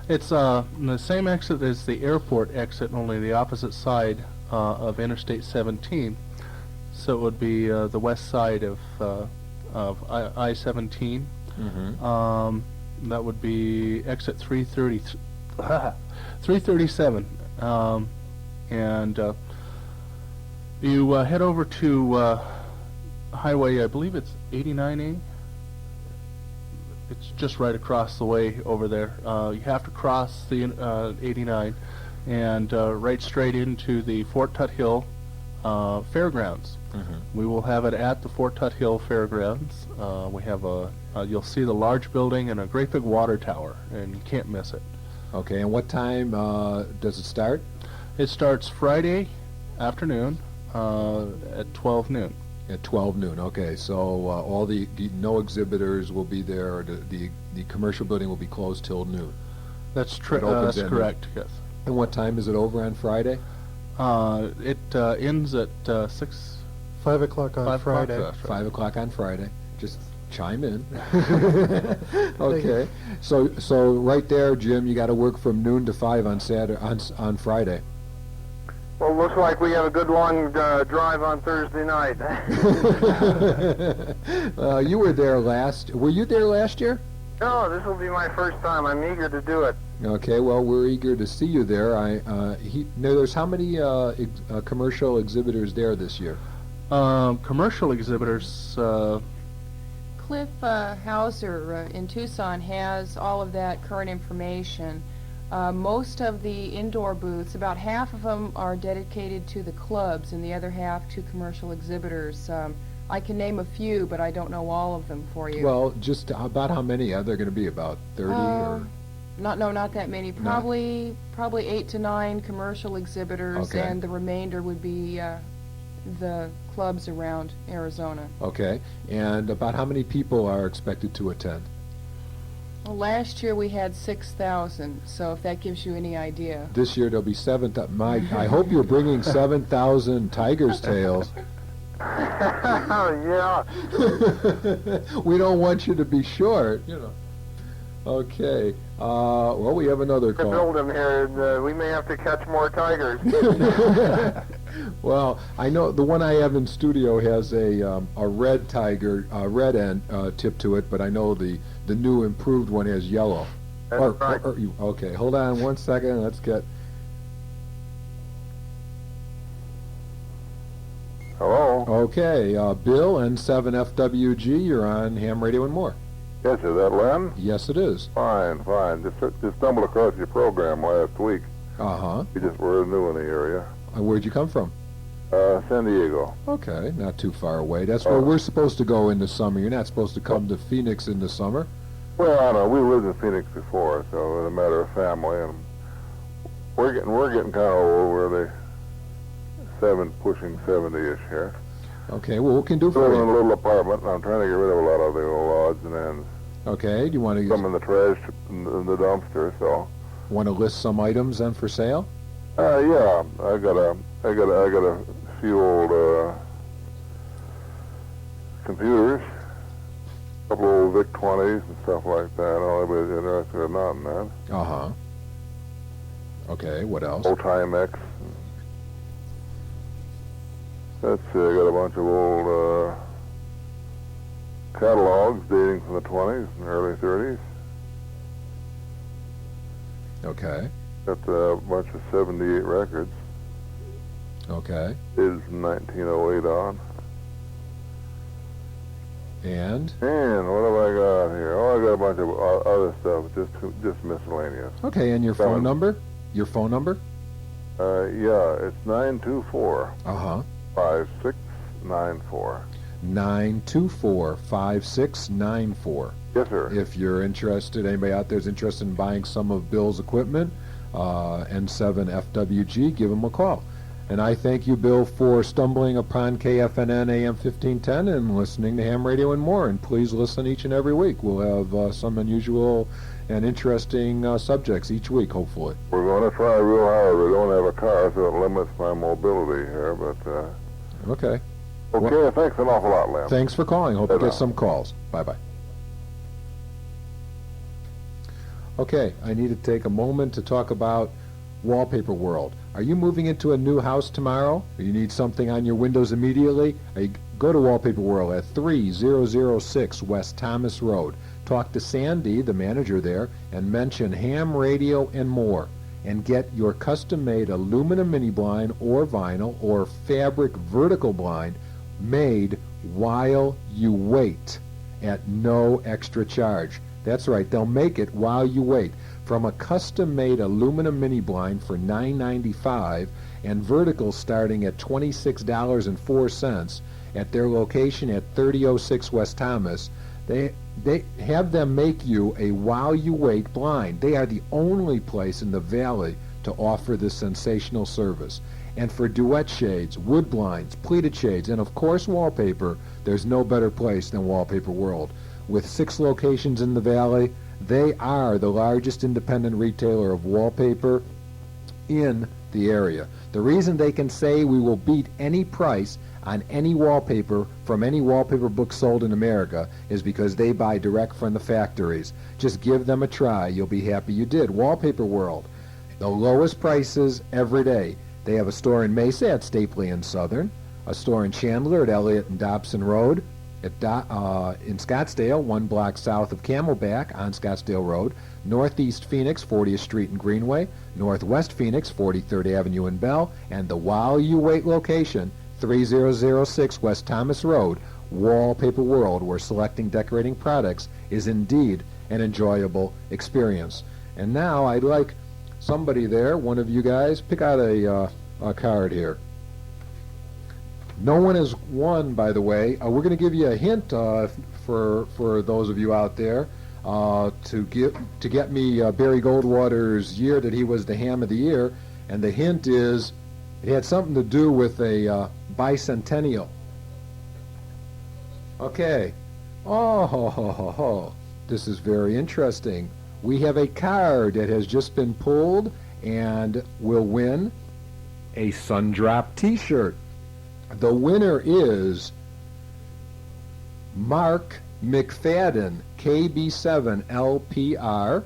It's the same exit as the airport exit, only the opposite side of Interstate 17. So it would be the west side of I-17. Mm-hmm. That would be exit 337. And you head over to highway, I believe it's 89A. It's just right across the way over there. You have to cross the 89 and right straight into the Fort Tuthill Fairgrounds. Mm-hmm. We will have it at the Fort Tuthill Fairgrounds. We have you'll see the large building and a great big water tower, and you can't miss it. Okay, and what time does it start? It starts Friday afternoon at 12 noon. At 12 noon, okay. So all the no exhibitors will be there, or the commercial building will be closed till noon. That's That's correct, yes. And what time is it over on Friday? It ends at 6. 5 o'clock on 5 o'clock, Friday. that's right. 5 o'clock on Friday. Just chime in. Okay. So right there, Jim, you got to work from noon to 5 on on Friday. Well, looks like we have a good long drive on Thursday night. You were there were you there last year? No, this will be my first time. I'm eager to do it. Okay, well, we're eager to see you there. There's how many commercial exhibitors there this year? Commercial exhibitors, Cliff Hauser in Tucson has all of that current information. Most of the indoor booths, about half of them are dedicated to the clubs and the other half to commercial exhibitors. I can name a few, but I don't know all of them for you. Well, just about how many are there going to be? About 30 or? Not that many. Probably 8 to 9 commercial exhibitors, Okay. and the remainder would be the clubs around Arizona. Okay, and about how many people are expected to attend? Well, last year we had 6,000, so if that gives you any idea. This year there'll be 7,000. I hope you're bringing 7,000 tiger's tails. Yeah. We don't want you to be short, you know. Okay. Well, we have another To call. build them here, and we may have to catch more tigers. Well, I know the one I have in studio has a red tiger, red end tip to it, but I know the new improved one has yellow. That's right. Okay, hold on one second. Let's get... Hello? Okay, Bill and 7FWG, you're on Ham Radio and More. Yes, is that Len? Yes, it is. Fine, fine. Just stumbled across your program last week. Uh-huh. We just were new in the area. Where'd you come from? San Diego. Okay, not too far away. That's where we're supposed to go in the summer. You're not supposed to come to Phoenix in the summer. Well, I know. We lived in Phoenix before, so it's a matter of family, and we're getting kind of old. We're pushing 70-ish here. Okay, well, what can do We for live in a you? little apartment, and I'm trying to get rid of a lot of the old odds and ends. Okay, do you want Some in the trash in the dumpster, so. to list some items then for sale? Yeah, I got a few old computers, a couple old VIC 20s and stuff like that. I don't know if anybody's interested or not in that. Uh-huh. Okay, what else? Old Timex. Let's see, I got a bunch of old catalogs dating from the 20s and early 30s. Okay, Got a bunch of 78 records. okay. Is 1908 on. And? And what have I got here? Oh, I got a bunch of other stuff, just miscellaneous. Okay, and your phone number? Your phone number? Yeah, it's 924 Uh-huh. 5694. 924-5694. Yes, sir. If you're interested, anybody out there is interested in buying some of Bill's equipment, N7FWG, give him a call. And I thank you, Bill, for stumbling upon KFNN AM 1510 and listening to Ham Radio and More. And please listen each and every week. We'll have some unusual and interesting subjects each week, hopefully. We're going to try real hard. We don't have a car, so it limits my mobility here, but... Okay. Okay, Well, thanks an awful lot, Lem. Thanks for calling. Hope you Ta-ta. get some calls. Bye-bye. Okay, I need to take a moment to talk about Wallpaper World. Are you moving into a new house tomorrow? Or you need something on your windows immediately? Go to Wallpaper World at 3006 West Thomas Road. Talk to Sandy, the manager there, and mention Ham Radio and More, and get your custom-made aluminum mini blind or vinyl or fabric vertical blind made while you wait at no extra charge. That's right, they'll make it while you wait. From a custom-made aluminum mini blind for $9.95 and vertical starting at $26.04 at their location at 3006 West Thomas, they have them make you a while you wait blind. They are the only place in the valley to offer this sensational service. And for duet shades, wood blinds, pleated shades, and of course wallpaper, there's no better place than Wallpaper World. With 6 locations in the valley, they are the largest independent retailer of wallpaper in the area. The reason they can say we will beat any price on any wallpaper from any wallpaper book sold in America is because they buy direct from the factories. Just give them a try. You'll be happy you did. Wallpaper World, the lowest prices every day. They have a store in Mesa at Stapley and Southern, a store in Chandler at Elliott and Dobson Road, in Scottsdale, 1 block south of Camelback on Scottsdale Road, Northeast Phoenix, 40th Street and Greenway, Northwest Phoenix, 43rd Avenue and Bell, and the While You Wait location, 3006 West Thomas Road, Wallpaper World, where selecting decorating products is indeed an enjoyable experience. And now I'd like somebody there, one of you guys, pick out a card here. No one has won, by the way. We're going to give you a hint for those of you out there to get me Barry Goldwater's year that he was the Ham of the Year, and the hint is it had something to do with a bicentennial. Okay. Oh, ho, ho, ho, ho. This is very interesting. We have a card that has just been pulled and will win a Sundrop t-shirt. The winner is Mark McFadden, KB7LPR.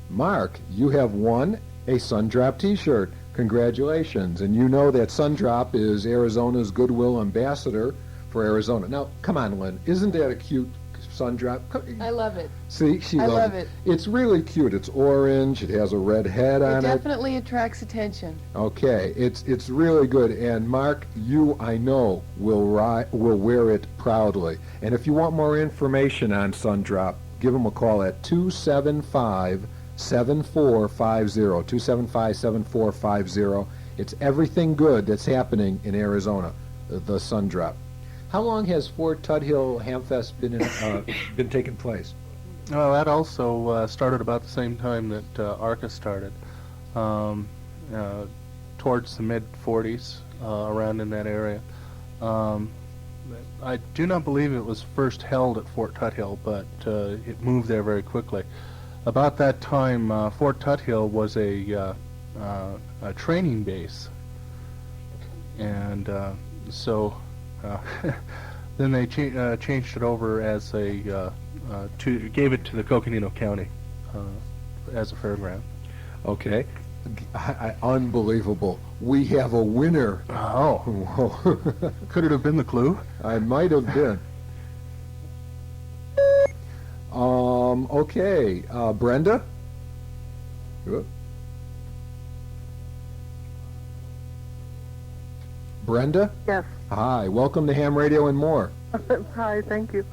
Mark, you have won a Sundrop t-shirt. Congratulations. And you know that Sundrop is Arizona's goodwill ambassador for Arizona. Now, come on, Len. Isn't that a cute sun drop? I love it. See, she I loves love it. It's really cute. It's orange. It has a red head It on it. definitely attracts attention. Okay, it's really good. And Mark, you, I know, will wear it proudly. And if you want more information on Sundrop, give them a call at 275-7450, 275-7450. It's everything good that's happening in Arizona, the Sundrop. How long has Fort Tuthill Hamfest been taking place? Well, that also started about the same time that ARCA started, towards the mid-40s, around in that area. I do not believe it was first held at Fort Tuthill, but it moved there very quickly. About that time, Fort Tuthill was a training base, and so then they changed it over as gave it to the Coconino County as a fairground. Okay. Unbelievable. We have a winner. Oh. Could it have been the clue? I might have been. Okay. Brenda? Good. Brenda? Yes. Hi. Welcome to Ham Radio and More. Hi, thank you.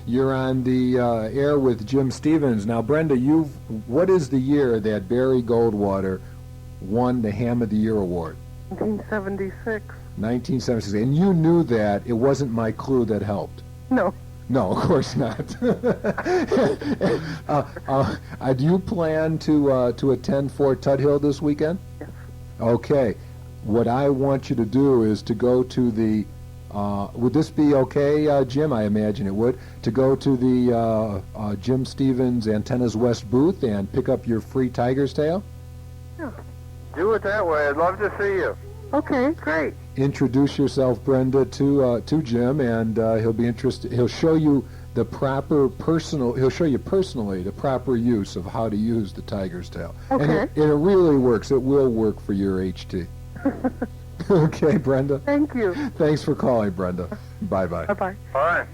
You're on the air with Jim Stevens. Now, Brenda, what is the year that Barry Goldwater won the Ham of the Year award? 1976. 1976. And you knew that. It wasn't my clue that helped. No. No, of course not. Do you plan to attend Fort Tuthill this weekend? Yes. Okay. What I want you to do is to go to the would this be okay, Jim? I imagine it would. To go to the Jim Stevens Antennas West booth and pick up your free tiger's tail? Yeah. Do it that way. I'd love to see you. Okay, great. Introduce yourself, Brenda, to Jim, and he'll be interested. He'll show you the proper He'll show you personally the proper use of how to use the tiger's tail. Okay. And it really works. It will work for your HT. Okay, Brenda. Thank you. Thanks for calling, Brenda. Bye-bye. Bye-bye. Bye.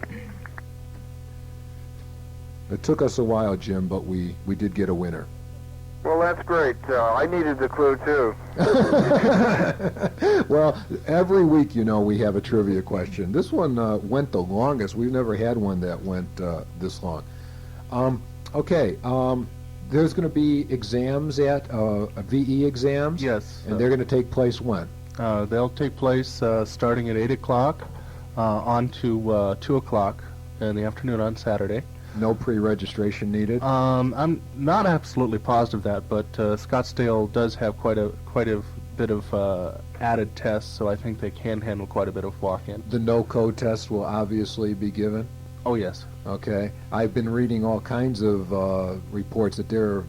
It took us a while, Jim, but we did get a winner. Well, that's great. I needed the clue, too. Well, every week, we have a trivia question. This one went the longest. We've never had one that went this long. Okay. There's going to be exams VE exams? Yes. And they're going to take place when? They'll take place starting at 8 o'clock on to 2 o'clock in the afternoon on Saturday. No pre-registration needed? I'm not absolutely positive that, but Scottsdale does have quite a bit of added tests, so I think they can handle quite a bit of walk-in. The no-code test will obviously be given? Oh, yes. Okay. I've been reading all kinds of reports that there are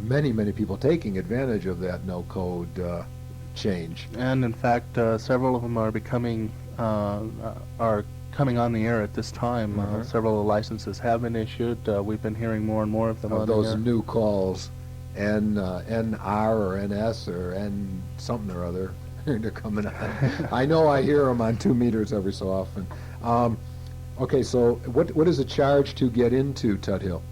many, many people taking advantage of that no-code change. And in fact, several of them are coming on the air at this time. Several of the licenses have been issued. We've been hearing more and more of them on the air. Those new calls, NR or NS or N something or other, they're coming on. I know I hear them on 2 meters every so often. Okay, so what is the charge to get into Tuthill?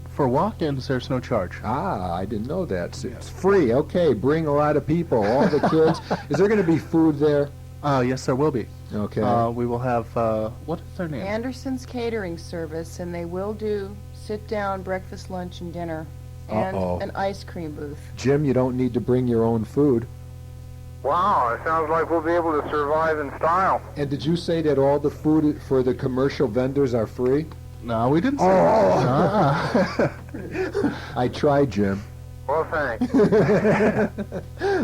For walk-ins, there's no charge. Ah, I didn't know that. So it's free. Okay, bring a lot of people, all the kids. Is there going to be food there? Yes, there will be. Okay. We will have, what is their name? Anderson's Catering Service, and they will do sit-down breakfast, lunch, and dinner, and an ice cream booth. Jim, you don't need to bring your own food. Wow, it sounds like we'll be able to survive in style. And did you say that all the food for the commercial vendors are free? No, we didn't say that. I tried, Jim. Well, thanks.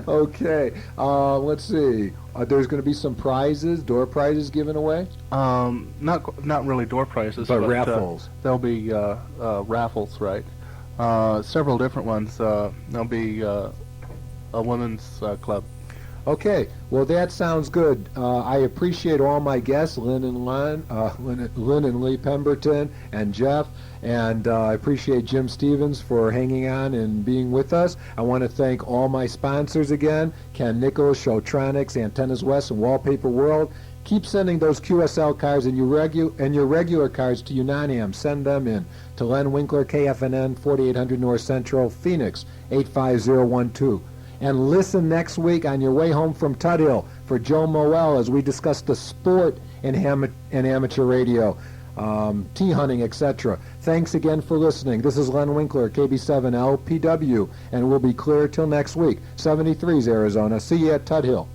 Okay, let's see. There's going to be some prizes, door prizes given away? Not really door prizes, but raffles. There'll be raffles, right? Several different ones. There'll be a women's club. Okay, well that sounds good. I appreciate all my guests, Lynn and Lee Pemberton and Jeff, and I appreciate Jim Stevens for hanging on and being with us. I want to thank all my sponsors again, Ken Nichols, Showtronics, Antennas West, and Wallpaper World. Keep sending those QSL cards and your regular cards to Unanam. Send them in to Len Winkler, KFNN, 4800 North Central, Phoenix, 85012. And listen next week on your way home from Tuthill for Joe Moel as we discuss the sport in amateur radio, tea hunting, etc. Thanks again for listening. This is Len Winkler, KB7LPW, and we'll be clear till next week. 73's Arizona. See you at Tuthill.